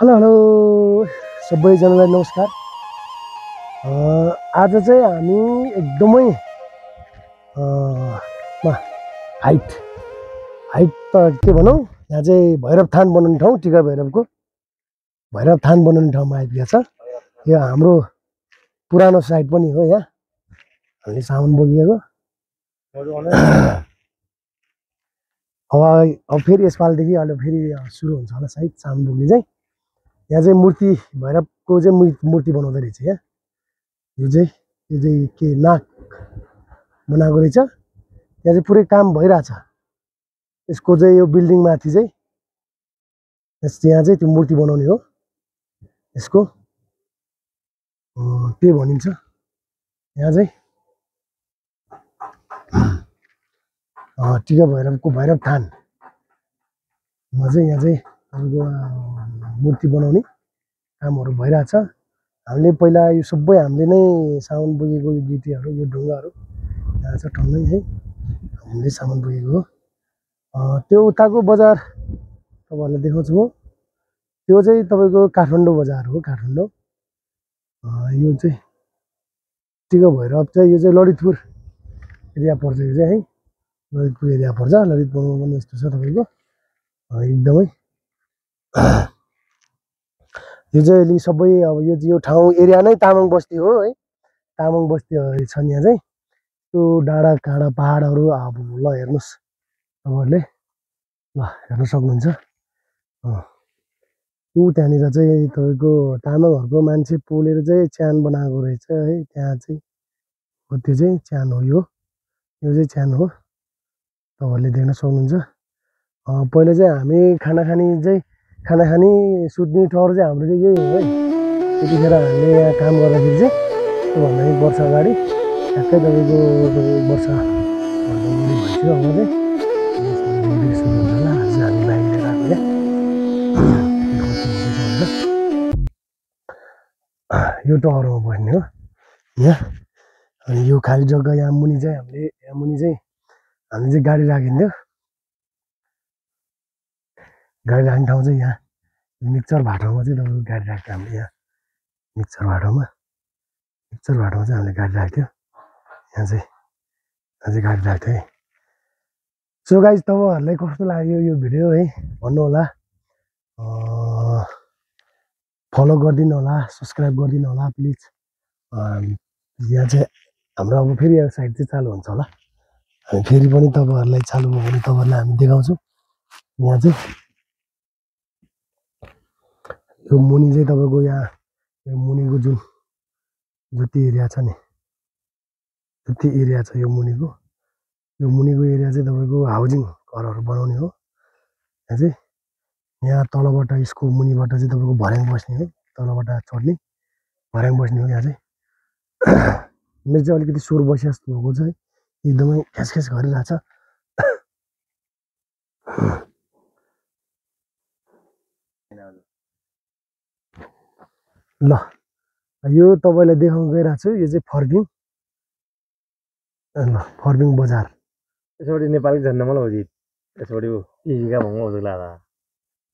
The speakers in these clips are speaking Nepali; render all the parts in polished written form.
हेलो हेलो सबैजनालाई नमस्कार। आज चाहिँ हामी एकदमै हाइट त के भनौँ, यहाँ चाहिँ भैरव थान बनाउने ठाउँ, टिका भैरवको भैरव थान बनाउने ठाउँमा आइपुगेको छ। यो हाम्रो पुरानो साइट पनि हो। यहाँ हामीले सामान बोकिएको। अब फेरि यसपालिदेखि अहिले फेरि सुरु हुन्छ होला सायद सामान बोक्ने चाहिँ। यहाँ चाहिँ मूर्ति भैरवको चाहिँ मूर्ति बनाउँदो रहेछ। यहाँ यो चाहिँ के नाक बनाएको रहेछ। यहाँ चाहिँ पुरै काम भइरहेछ। यसको चाहिँ यो बिल्डिङ माथि चाहिँ यहाँ चाहिँ त्यो मूर्ति बनाउने हो। यसको के भनिन्छ, यहाँ चाहिँ टिका भैरवको भैरव थानमा चाहिँ यहाँ चाहिँ हाम्रो मूर्ति बनाउने कामहरू भइरहेछ। हामीले पहिला यो सबै हामीले नै सामान बोकेको, यो गिटीहरू, यो ढुङ्गाहरू यहाँ छ ठन्नै है, हामीले सामान बोकेको हो। त्यो उताको बजार तपाईँहरूलाई देखाउँछु म। त्यो चाहिँ तपाईँको काठमाडौँ बजार हो, काठमाडौँ। यो चाहिँ टिका भैरव चाहिँ यो चाहिँ ललितपुर एरिया पर्छ। यो चाहिँ है ललितपुर एरिया पर्छ। ललितपुरमा पनि यस्तो छ तपाईँको एकदमै। यो चाहिँ अलि सबै अब यो ठाउँ एरिया नै तामाङ बस्ती हो है। तामाङ बस्तीहरू छन् यहाँ चाहिँ। त्यो डाँडा काँडा पहाडहरू अब ल हेर्नुहोस् तपाईँहरूले, ल हेर्न सक्नुहुन्छ। ऊ त्यहाँनिर चाहिँ तपाईँको तामाङहरूको मान्छे पोलेर चाहिँ च्यान बनाएको रहेछ है। त्यहाँ चाहिँ त्यो चाहिँ च्यान हो। यो चाहिँ च्यान हो, तपाईँहरूले देख्न सक्नुहुन्छ। पहिला चाहिँ हामी खाना खाने सुत्ने ठहर चाहिँ हाम्रो चाहिँ यही हो है। त्यतिखेर हामीले यहाँ काम गर्दाखेरि चाहिँ त्योभन्दा 1 वर्ष अगाडि ठ्याक्कै तपाईँको 1 वर्षभन्दा बढी भइसक्यो। अब चाहिँ सुरु हुन्छ होला। आज हामी बाइक लिएर आएको क्या। यो टहरमा बस्ने हो यहाँ। अनि यो खाली जग्गा यहाँ मुनि चाहिँ हामीले गाडी राखिन्थ्यो। गाडी राख्ने ठाउँ चाहिँ यहाँ मिक्सर भाटामा चाहिँ तपाईँको गाडी राख्थ्यो हामीले। यहाँ मिक्सर भाटामा चाहिँ हामीले गाडी राख्थ्यो। यहाँ चाहिँ गाडी राख्थ्यो है। सो गाइज, तपाईँहरूलाई कस्तो लाग्यो यो भिडियो है भन्नु होला। फलो गरिदिनु होला, सब्सक्राइब गरिदिनु होला प्लिज। यहाँ चाहिँ हाम्रो अब फेरि साइट चाहिँ चालु हुन्छ होला। हामी फेरि पनि तपाईँहरूलाई चालु भयो भने तपाईँहरूलाई हामी देखाउँछौँ। यहाँ चाहिँ यो मुनि चाहिँ तपाईँको यहाँ यो मुनिको जति एरिया छ नि, जति एरिया छ यो मुनिको एरिया चाहिँ तपाईँको हाउजिङ घरहरू बनाउने हो। यहाँ चाहिँ यहाँ तलबाट यसको मुनिबाट चाहिँ तपाईँको भर्याङ बस्ने हो। तलबाट चढ्ने भर्याङ बस्ने हो। यहाँ चाहिँ मेरो चाहिँ अलिकति स्वर बसिया जस्तो भएको छ है। एकदमै खेसखेस गरिरहेछ। ल यो तपाईँलाई देखाउन गइरहेको छु। यो चाहिँ फर्बिङ बजार। यसपट्टि नेपालको झन्डा मलाई हो। यसपट्टि इका भङ्गो हो जग्ला।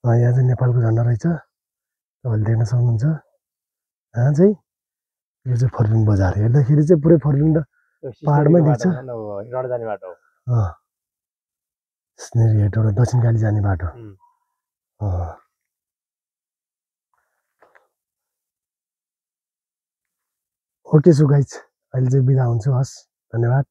यहाँ चाहिँ नेपालको झन्डा रहेछ, तपाईँले देख्न सक्नुहुन्छ। यहाँ चाहिँ यो चाहिँ फर्बिङ बजार। हेर्दाखेरि चाहिँ पुरै फर्बिङ त पहाडमै देख्छ। जाने बाटो हेटबाट दक्षिणकाली जाने बाटो। ओके सो गाइज, अहिले चाहिँ बिदा हुन्छु। हस्, धन्यवाद।